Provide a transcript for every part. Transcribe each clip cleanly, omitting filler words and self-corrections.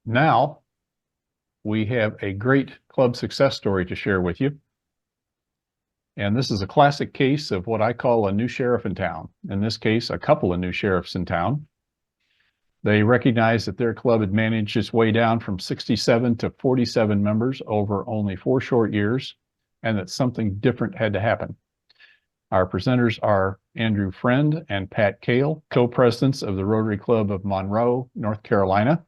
Now, we have a great club success story to share with you. And this is a classic case of what I call a new sheriff in town. In this case, a couple of new sheriffs in town. They recognized that their club had managed its way down from 67 to 47 members over only 4 short years, and that something different had to happen. Our presenters are Andrew Friend and Pat Cale, co-presidents of the Rotary Club of Monroe, North Carolina.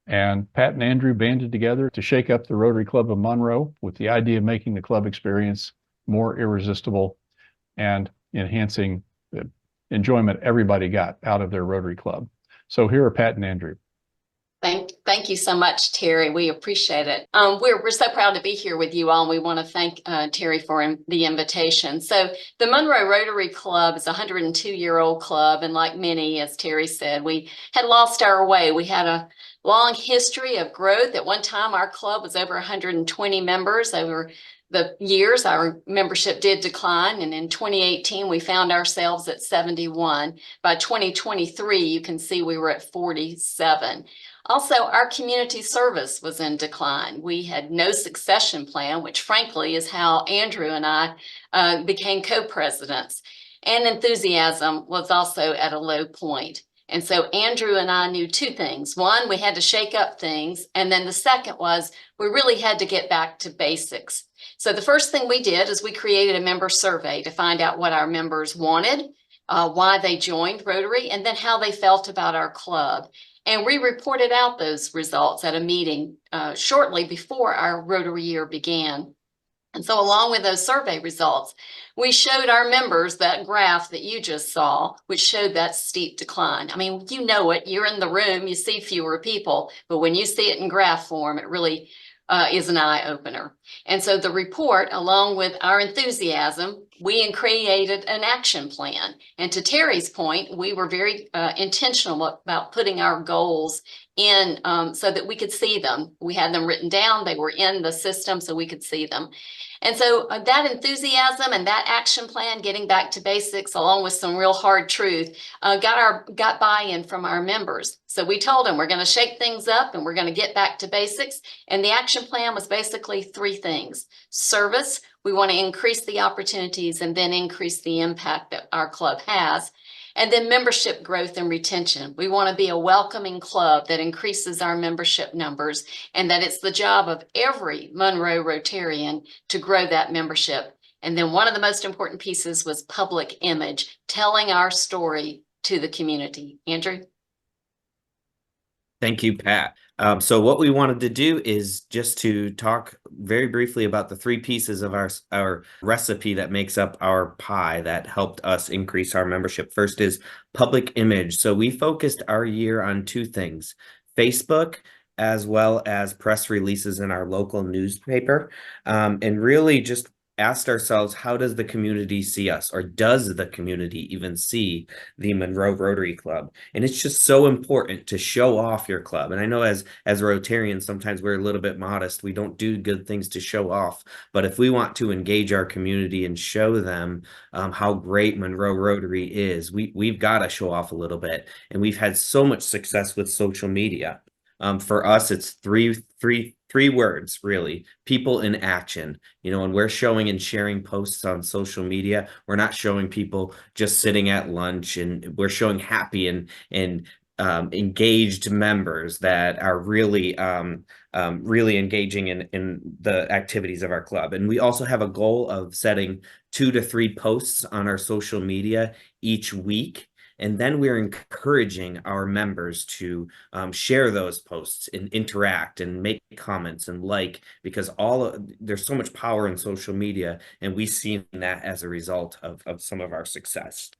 And Pat and Andrew banded together to shake up the Rotary Club of Monroe with the idea of making the club experience more irresistible and enhancing the enjoyment everybody got out of their Rotary Club. So here are Pat and Andrew. Thank you so much, Terry. We appreciate it. We're so proud to be here with you all, and we want to thank Terry for the invitation. So the Monroe Rotary Club is a 102-year-old club, and like many, as Terry said, we had lost our way. We had a long history of growth. At one time, our club was over 120 members. Over the years, our membership did decline, and in 2018, we found ourselves at 71. By 2023, you can see we were at 47. Also, our community service was in decline. We had no succession plan, which frankly is how Andrew and I became co-presidents. And enthusiasm was also at a low point. And so Andrew and I knew 2 things. One, we had to shake up things. And then the second was we really had to get back to basics. So the first thing we did is we created a member survey to find out what our members wanted, why they joined Rotary, and then how they felt about our club. And we reported out those results at a meeting shortly before our Rotary year began. And so along with those survey results, we showed our members that graph that you just saw, which showed that steep decline. I mean, you know it, you're in the room, you see fewer people, but when you see it in graph form, it really is an eye opener. And so the report, along with our enthusiasm, we created an action plan. And to Terry's point, we were very intentional about putting our goals in so that we could see them. We had them written down, they were in the system so we could see them. And so that enthusiasm and that action plan, getting back to basics, along with some real hard truth, got buy-in from our members. So we told them we're going to shake things up and we're going to get back to basics. And the action plan was basically 3 things. Service, we want to increase the opportunities and then increase the impact that our club has. And then membership growth and retention. We want to be a welcoming club that increases our membership numbers, and that it's the job of every Monroe Rotarian to grow that membership. And then one of the most important pieces was public image, telling our story to the community. Andrew? Thank you, Pat. So what we wanted to do is just to talk very briefly about the 3 pieces of our recipe that makes up our pie that helped us increase our membership. First is public image. So we focused our year on 2 things: Facebook, as well as press releases in our local newspaper, and really just asked ourselves, how does the community see us, or does the community even see the Monroe Rotary Club? And it's just so important to show off your club. And I know as Rotarians, sometimes we're a little bit modest. We don't do good things to show off. But if we want to engage our community and show them how great Monroe Rotary is, we've got to show off a little bit. And we've had so much success with social media. For us, it's three words, really: people in action. You know, when we're showing and sharing posts on social media, we're not showing people just sitting at lunch, and we're showing happy and engaged members that are really really engaging in the activities of our club. And we also have a goal of setting 2 to 3 posts on our social media each week. And then we're encouraging our members to share those posts and interact and make comments and because there's so much power in social media, and we've seen that as a result of some of our success.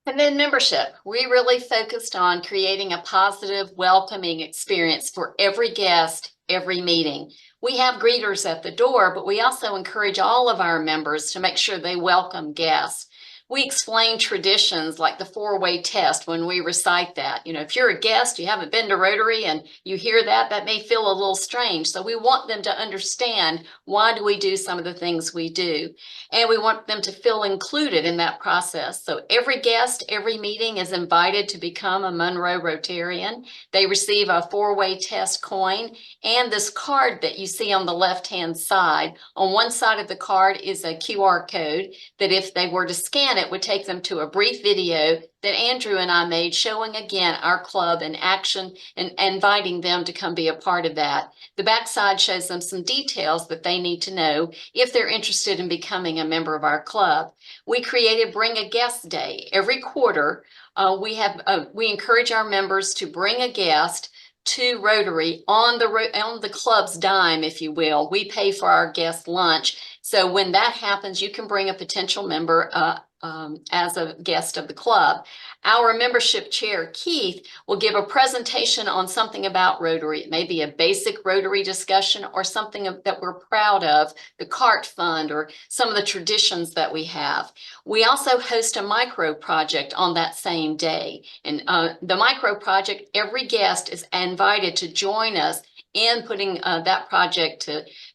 And then membership. We really focused on creating a positive, welcoming experience for every guest, every meeting. We have greeters at the door, but we also encourage all of our members to make sure they welcome guests. We explain traditions like the four-way test when we recite that. You know, if you're a guest, you haven't been to Rotary and you hear that, that may feel a little strange. So we want them to understand, why do we do some of the things we do? And we want them to feel included in that process. So every guest, every meeting is invited to become a Monroe Rotarian. They receive a four-way test coin and this card that you see on the left-hand side. On one side of the card is a QR code that if they were to scan it would take them to a brief video that Andrew and I made showing again our club in action and inviting them to come be a part of that. The backside shows them some details that they need to know if they're interested in becoming a member of our club. We created Bring a Guest Day. Every quarter, we encourage our members to bring a guest to Rotary on the club's dime, if you will. We pay for our guest lunch. So when that happens, you can bring a potential member as a guest of the club. Our membership chair, Keith, will give a presentation on something about Rotary. It may be a basic Rotary discussion or something that we're proud of, the CART Fund or some of the traditions that we have. We also host a micro project on that same day. And the micro project, every guest is invited to join us in putting that project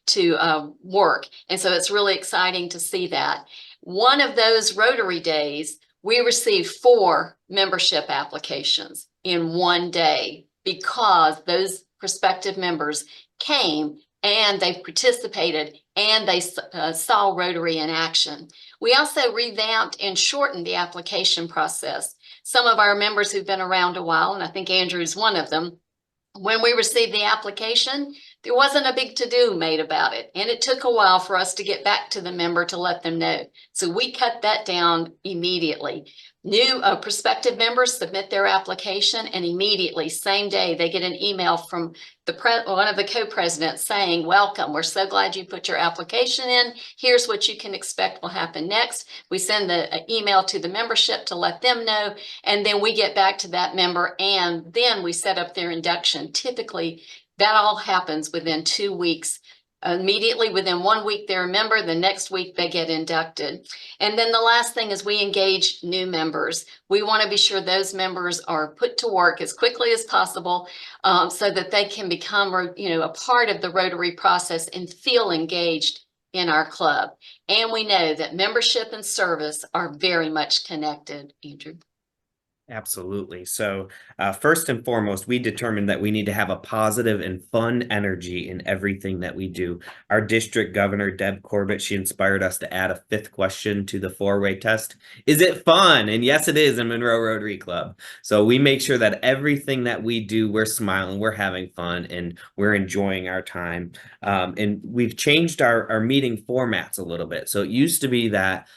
to work. And so it's really exciting to see that. One of those Rotary days, we received 4 membership applications in one day because those prospective members came and they participated and they saw Rotary in action. We also revamped and shortened the application process. Some of our members who've been around a while, and I think Andrew's one of them, when we received the application, there wasn't a big to-do made about it. And it took a while for us to get back to the member to let them know. So we cut that down immediately. New prospective members submit their application and immediately, same day, they get an email from one of the co-presidents saying, welcome, we're so glad you put your application in. Here's what you can expect will happen next. We send the email to the membership to let them know, and then we get back to that member and then we set up their induction. Typically, that all happens within 2 weeks. Immediately within 1 week, they're a member. The next week they get inducted. And then the last thing is we engage new members. We want to be sure those members are put to work as quickly as possible so that they can become, a part of the Rotary process and feel engaged in our club. And we know that membership and service are very much connected, Andrew. Absolutely. So first and foremost, we determined that we need to have a positive and fun energy in everything that we do. Our district governor, Deb Corbett, she inspired us to add a 5th question to the 4-way test. Is it fun? And yes, it is in Monroe Rotary Club. So we make sure that everything that we do, we're smiling, we're having fun, and we're enjoying our time. And we've changed our meeting formats a little bit. So it used to be that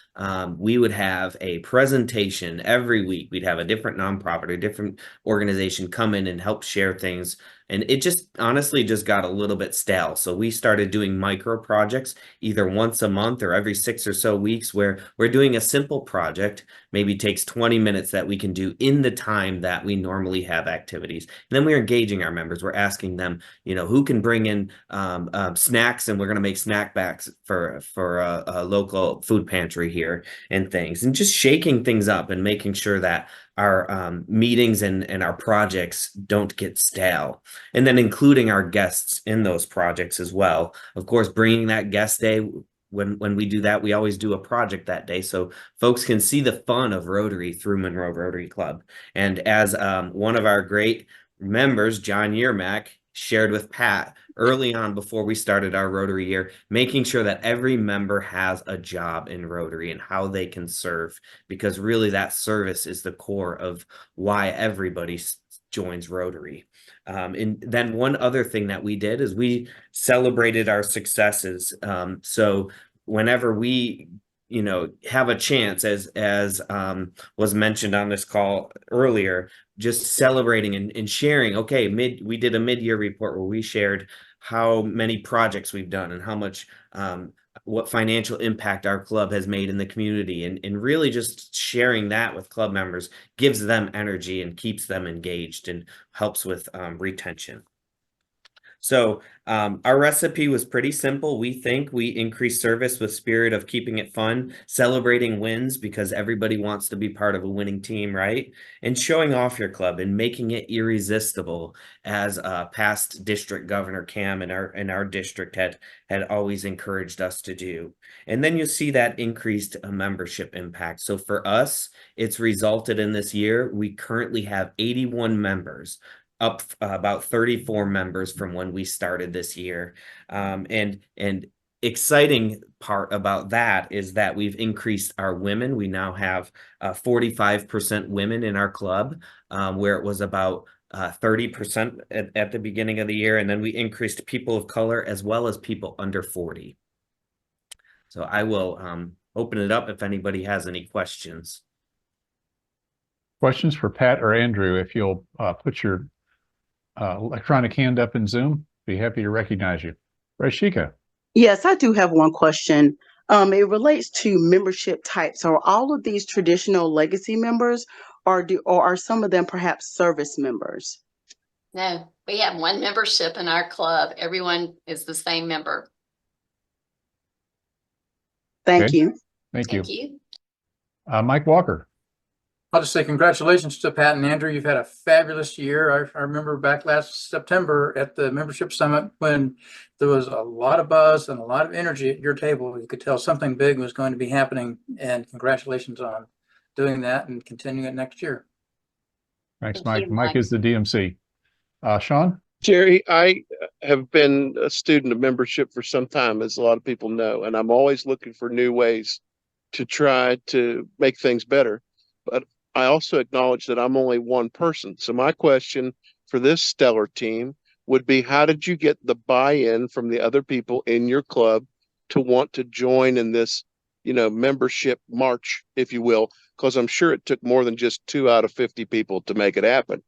we would have a presentation every week. We'd have a different nonprofit or different organization come in and help share things. And it just honestly just got a little bit stale. So we started doing micro projects either once a month or every 6 or so weeks where we're doing a simple project, maybe takes 20 minutes that we can do in the time that we normally have activities. And then we're engaging our members. We're asking them, who can bring in snacks, and we're going to make snack bags for a local food pantry here and things, and just shaking things up and making sure that our meetings and our projects don't get stale, and then including our guests in those projects as well. Of course, bringing that guest day. When we do that, we always do a project that day so folks can see the fun of Rotary through Monroe Rotary Club. And as one of our great members, John Yermak, shared with Pat early on before we started our Rotary year, making sure that every member has a job in Rotary and how they can serve, because really that service is the core of why everybody joins Rotary. And then one other thing that we did is we celebrated our successes. So whenever we have a chance, as was mentioned on this call earlier, just celebrating and sharing. Okay, we did a mid-year report where we shared how many projects we've done and how much what financial impact our club has made in the community, and really just sharing that with club members gives them energy and keeps them engaged and helps with retention. So our recipe was pretty simple. We think we increase service with spirit of keeping it fun, celebrating wins because everybody wants to be part of a winning team, right? And showing off your club and making it irresistible, as past district governor Cam in our district had always encouraged us to do. And then you see that increased membership impact. So for us, it's resulted in this year, we currently have 81 members, up about 34 members from when we started this year. And exciting part about that is that we've increased our women. We now have 45% women in our club, where it was about 30% at the beginning of the year. And then we increased people of color as well as people under 40. So I will open it up if anybody has any questions. Questions for Pat or Andrew, if you'll put your electronic hand up in Zoom, be happy to recognize you. Rashika. Yes, I do have one question. It relates to membership types. Are all of these traditional legacy members, or are some of them perhaps service members? No, we have one membership in our club. Everyone is the same member. Thank Okay. you. Thank you. Thank you. Mike Walker. I'll just say congratulations to Pat and Andrew. You've had a fabulous year. I remember back last September at the membership summit when there was a lot of buzz and a lot of energy at your table. You could tell something big was going to be happening, and congratulations on doing that and continuing it next year. Thanks, Thank Mike. you, Mike Mike. is the DMC. Sean? Jerry, I have been a student of membership for some time, as a lot of people know, and I'm always looking for new ways to try to make things better. But I also acknowledge that I'm only one person. So my question for this stellar team would be, how did you get the buy-in from the other people in your club to want to join in this, membership march, if you will? Because I'm sure it took more than just 2 out of 50 people to make it happen.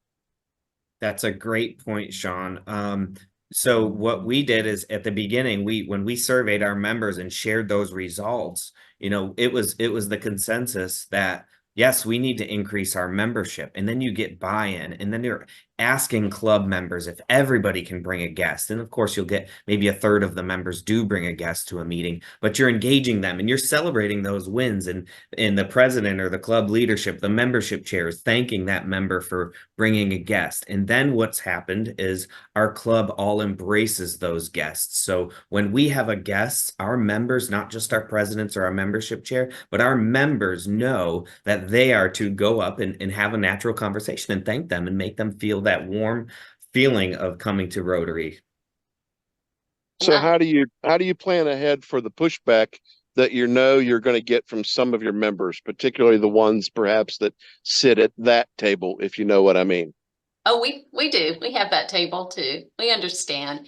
That's a great point, Sean. So what we did is at the beginning, when we surveyed our members and shared those results, it was the consensus that yes, we need to increase our membership. And then you get buy-in, and then you're asking club members if everybody can bring a guest. And of course, you'll get maybe a third of the members do bring a guest to a meeting, but you're engaging them and you're celebrating those wins. And the president or the club leadership, the membership chair is thanking that member for bringing a guest. And then what's happened is our club all embraces those guests. So when we have a guest, our members, not just our presidents or our membership chair, but our members know that they are to go up and have a natural conversation and thank them and make them feel that warm feeling of coming to Rotary. So how do you plan ahead for the pushback that you're going to get from some of your members, particularly the ones perhaps that sit at that table, if you know what I mean? Oh, we do. We have that table too. We understand.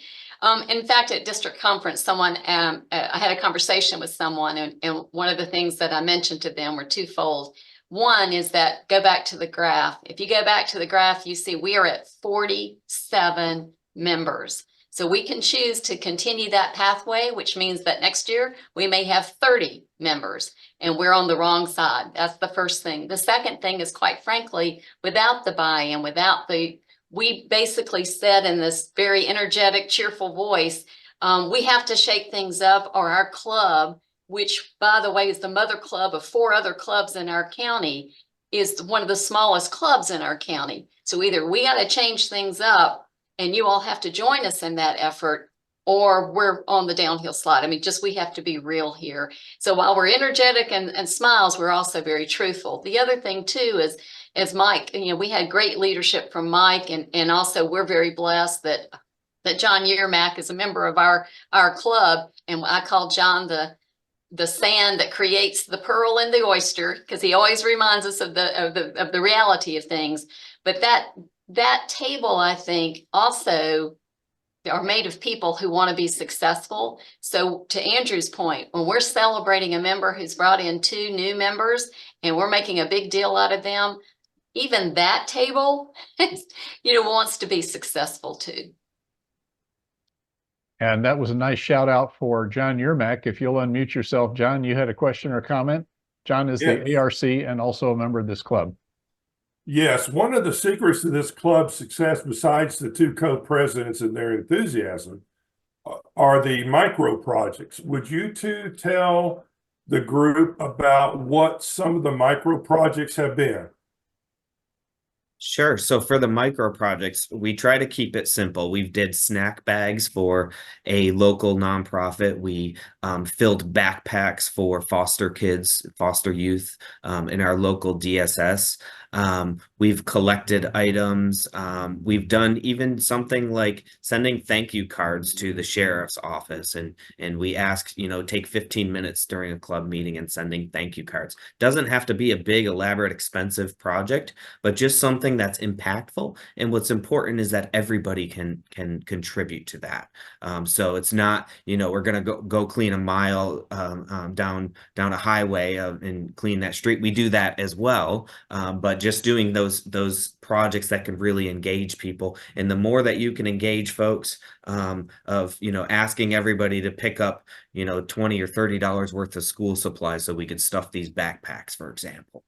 In fact, at district conference, I had a conversation with someone, and one of the things that I mentioned to them were twofold. One is that go back to the graph. If you go back to the graph, you see we are at 47 members. So we can choose to continue that pathway, which means that next year we may have 30 members and we're on the wrong side. That's the first thing. The second thing is, quite frankly, without the buy-in, we basically said in this very energetic, cheerful voice, we have to shake things up, or our club, which, by the way, is the mother club of 4 other clubs in our county, is one of the smallest clubs in our county. So either we got to change things up and you all have to join us in that effort, or we're on the downhill slide. I mean, we have to be real here. So while we're energetic and smiles, we're also very truthful. The other thing too is, as Mike, we had great leadership from Mike, and also we're very blessed that John Yermak is a member of our club, and I call John the sand that creates the pearl in the oyster, because he always reminds us of the reality of things. But that table, I think, also are made of people who want to be successful. So to Andrew's point, when we're celebrating a member who's brought in 2 new members and we're making a big deal out of them, even that table, wants to be successful too. And that was a nice shout out for John Yermak. If you'll unmute yourself, John, you had a question or comment? John is the ARC and also a member of this club. Yes, one of the secrets to this club's success, besides the two co-presidents and their enthusiasm, are the micro projects. Would you two tell the group about what some of the micro projects have been? Sure. So for the micro projects, we try to keep it simple. We did snack bags for a local nonprofit. We filled backpacks for foster kids, foster youth in our local DSS. We've collected items. We've done even something like sending thank you cards to the sheriff's office. And we ask, take 15 minutes during a club meeting and sending thank you cards. Doesn't have to be a big, elaborate, expensive project, but just something that's impactful. And what's important is that everybody can contribute to that. So it's not, we're going to go clean a mile down a highway and clean that street. We do that as well. But just doing those projects that can really engage people. And the more that you can engage folks of, asking everybody to pick up, $20 or $30 worth of school supplies so we could stuff these backpacks, for example.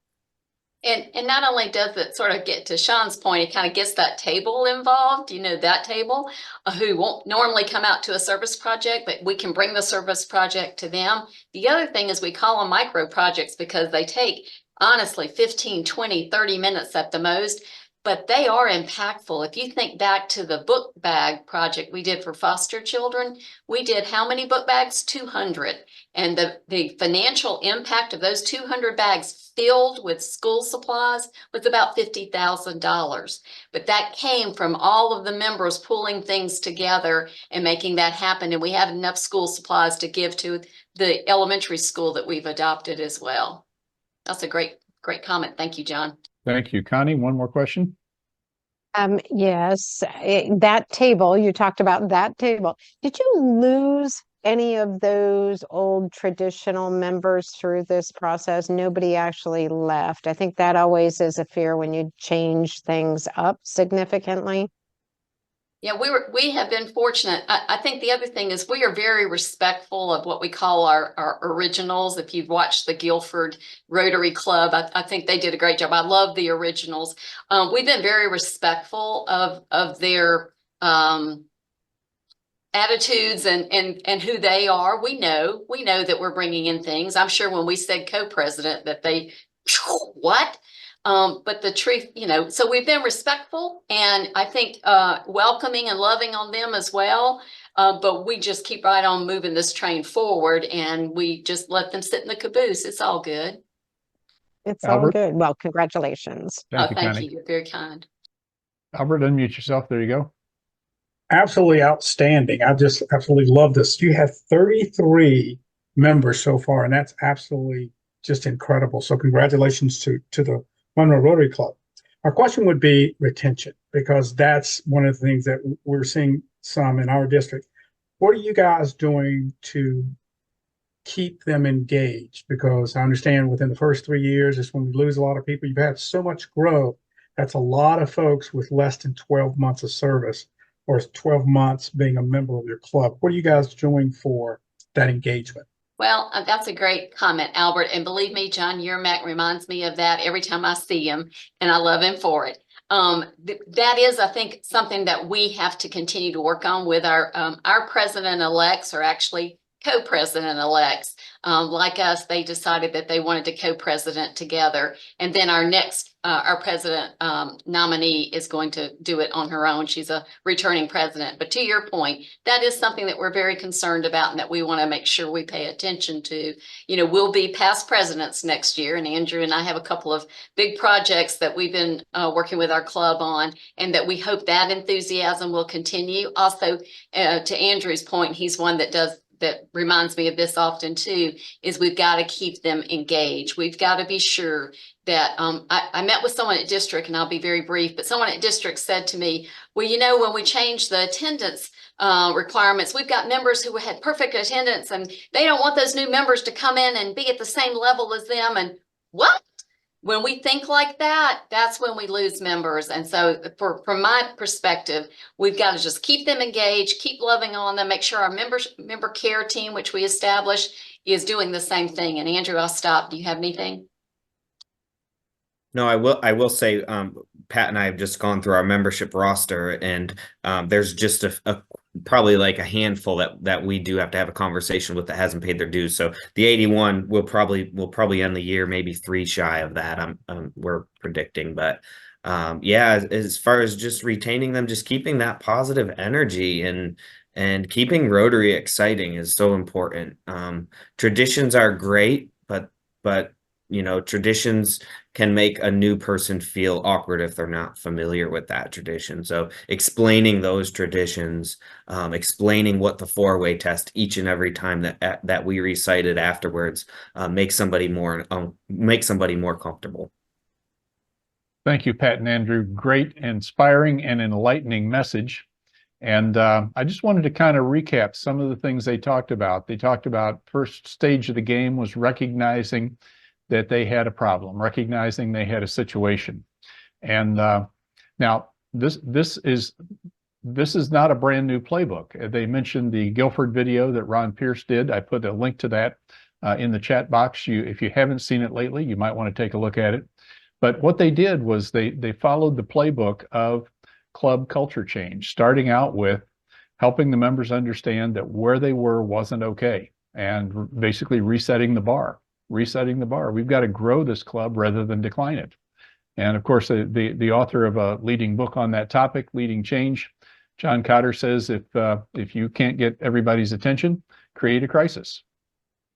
And not only does it sort of get to Sean's point, it kind of gets that table involved, that table who won't normally come out to a service project, but we can bring the service project to them. The other thing is we call them micro projects because they take, honestly, 15, 20, 30 minutes at the most, but they are impactful. If you think back to the book bag project we did for foster children, we did how many book bags? 200. And the financial impact of those 200 bags filled with school supplies was about $50,000. But that came from all of the members pulling things together and making that happen. And we had enough school supplies to give to the elementary school that we've adopted as well. That's a great comment. Thank you, John. Thank you. Connie, one more question. Yes, that table, you talked about that table. Did you lose any of those old traditional members through this process? Nobody actually left. I think that always is a fear when you change things up significantly. Yeah, we have been fortunate. I think the other thing is we are very respectful of what we call our originals. If you've watched the Guilford Rotary Club, I think they did a great job. I love the originals. We've been very respectful of their attitudes and who they are. We know that we're bringing in things. I'm sure when we said co-president that they, what? But the truth, so we've been respectful and I think welcoming and loving on them as well. But we just keep right on moving this train forward and we just let them sit in the caboose. It's all good. It's Albert? all good. Well, congratulations. Thank you, Thank Connie. you. You're very kind. Albert, unmute yourself. There you go. Absolutely outstanding. I just absolutely love this. You have 33 members so far, and that's absolutely just incredible. So congratulations to the Monroe Rotary Club. Our question would be retention, because that's one of the things that we're seeing some in our district. What are you guys doing to keep them engaged? Because I understand within the first 3 years is when we lose a lot of people. You've had so much growth. That's a lot of folks with less than 12 months of service or 12 months being a member of your club. What are you guys doing for that engagement? Well, that's a great comment, Albert. And believe me, John Yermak reminds me of that every time I see him, and I love him for it. That is, I think, something that we have to continue to work on with our president-elects, or actually co-president-elects. Like us, they decided that they wanted to co-president together. And then our next, our president nominee is going to do it on her own. She's a returning president. But to your point, that is something that we're very concerned about and that we want to make sure we pay attention to. We'll be past presidents next year. And Andrew and I have a couple of big projects that we've been working with our club on, and that we hope that enthusiasm will continue. Also, to Andrew's point, he's one that reminds me of this often too, is we've got to keep them engaged. We've got to be sure that I met with someone at district, and I'll be very brief, but someone at district said to me, well, when we changed the attendance requirements, we've got members who had perfect attendance and they don't want those new members to come in and be at the same level as them. And what? When we think like that, that's when we lose members. And so from my perspective, we've got to just keep them engaged, keep loving on them, make sure our member care team, which we established, is doing the same thing. And Andrew, I'll stop. Do you have anything? No, I will say, Pat and I have just gone through our membership roster, and there's just a probably like a handful that we do have to have a conversation with that hasn't paid their dues. So the 81 will probably end the year maybe 3 shy of that. We're predicting, but yeah, as far as just retaining them, just keeping that positive energy and keeping Rotary exciting is so important. Traditions are great, but you know, traditions can make a new person feel awkward if they're not familiar with that tradition. So explaining those traditions, explaining what the 4-way test each and every time that we recite it afterwards, makes somebody more comfortable. Thank you, Pat and Andrew. Great, inspiring, and enlightening message. And I just wanted to kind of recap some of the things they talked about. They talked about first stage of the game was recognizing that they had a problem, recognizing they had a situation. And now this is not a brand new playbook. They mentioned the Guilford video that Ron Pierce did. I put a link to that in the chat box. If you haven't seen it lately, you might want to take a look at it. But what they did was they followed the playbook of club culture change, starting out with helping the members understand that where they were wasn't okay, and basically resetting the bar. We've got to grow this club rather than decline it. And of course, the author of a leading book on that topic, Leading Change, John Cotter, says if you can't get everybody's attention, create a crisis.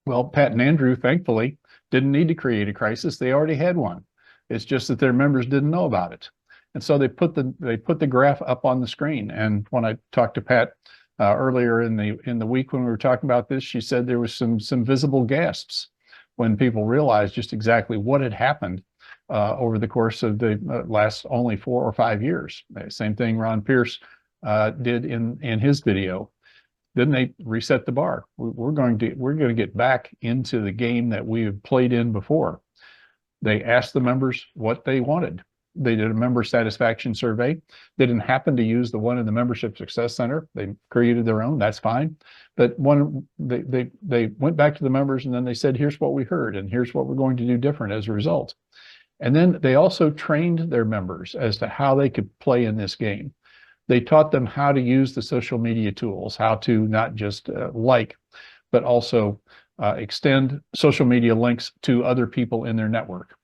Well, Pat and Andrew, thankfully, didn't need to create a crisis. They already had one. It's just that their members didn't know about it. And so they put the graph up on the screen. And when I talked to Pat earlier in the week when we were talking about this, she said there was some visible gasps when people realized just exactly what had happened over the course of the last only 4 or 5 years. Same thing Ron Pierce did in his video. Then they reset the bar. We're going to get back into the game that we have played in before. They asked the members what they wanted. They did a member satisfaction survey. They didn't happen to use the one in the Membership Success Center. They created their own. That's fine. But they went back to the members and then they said, here's what we heard and here's what we're going to do different as a result. And then they also trained their members as to how they could play in this game. They taught them how to use the social media tools, how to not just but also extend social media links to other people in their network.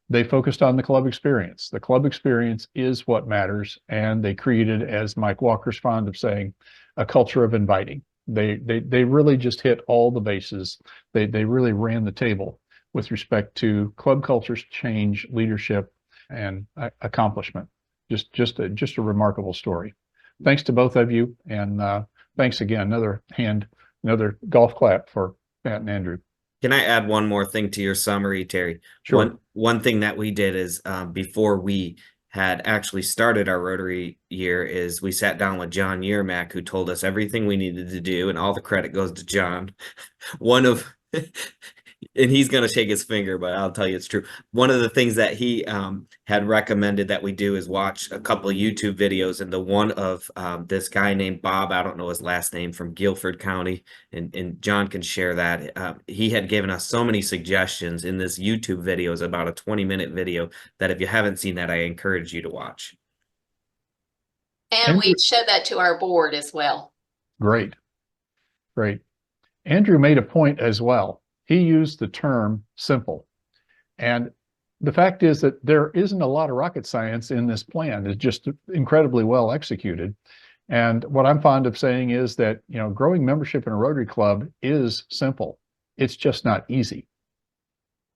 They focused on the club experience. The club experience is what matters. And they created, as Mike Walker's fond of saying, a culture of inviting. They really just hit all the bases. They really ran the table with respect to club culture's change, leadership, and accomplishment. Just a remarkable story. Thanks to both of you. And thanks again. Another golf clap for Pat and Andrew. Can I add one more thing to your summary, Terry? Sure. One thing that we did is before we had actually started our Rotary year is we sat down with John Yermak, who told us everything we needed to do, and all the credit goes to John. And he's going to shake his finger, but I'll tell you it's true. One of the things that he had recommended that we do is watch a couple of YouTube videos, and the one of this guy named Bob, I don't know his last name, from Guilford County, and John can share that. He had given us so many suggestions in this YouTube video. Is about a 20-minute video that if you haven't seen that, I encourage you to watch. And we showed that to our board as well. Great. Andrew made a point as well. He used the term simple. And the fact is that there isn't a lot of rocket science in this plan. It's just incredibly well executed. And what I'm fond of saying is that, growing membership in a Rotary Club is simple. It's just not easy.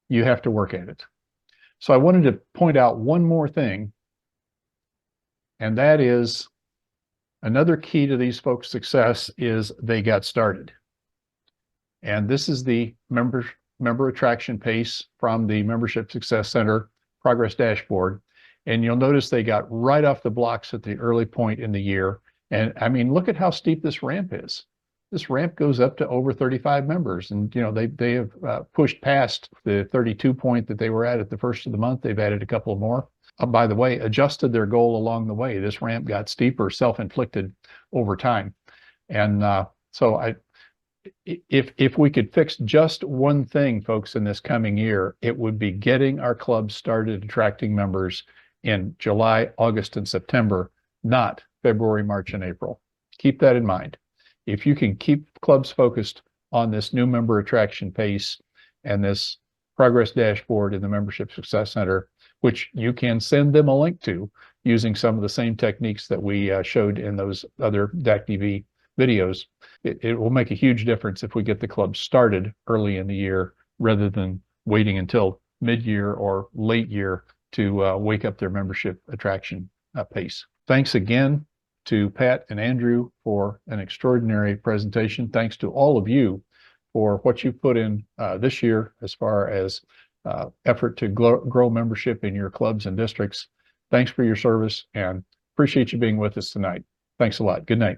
You have to work at it. So I wanted to point out one more thing, and that is another key to these folks' success is they got started. And this is the member attraction pace from the Membership Success Center progress dashboard. And you'll notice they got right off the blocks at the early point in the year. And I mean, look at how steep this ramp is. This ramp goes up to over 35 members. And, they have pushed past the 32 point that they were at the first of the month. They've added a couple more. By the way, adjusted their goal along the way. This ramp got steeper, self-inflicted over time. And so if we could fix just one thing, folks, in this coming year, it would be getting our clubs started attracting members in July, August, and September, not February, March, and April. Keep that in mind. If you can keep clubs focused on this new member attraction pace and this progress dashboard in the Membership Success Center, which you can send them a link to using some of the same techniques that we showed in those other DAC-DV videos, it will make a huge difference if we get the club started early in the year rather than waiting until mid-year or late year to wake up their membership attraction pace. Thanks again to Pat and Andrew for an extraordinary presentation. Thanks to all of you for what you put in this year as far as effort to grow membership in your clubs and districts. Thanks for your service and appreciate you being with us tonight. Thanks a lot. Good night.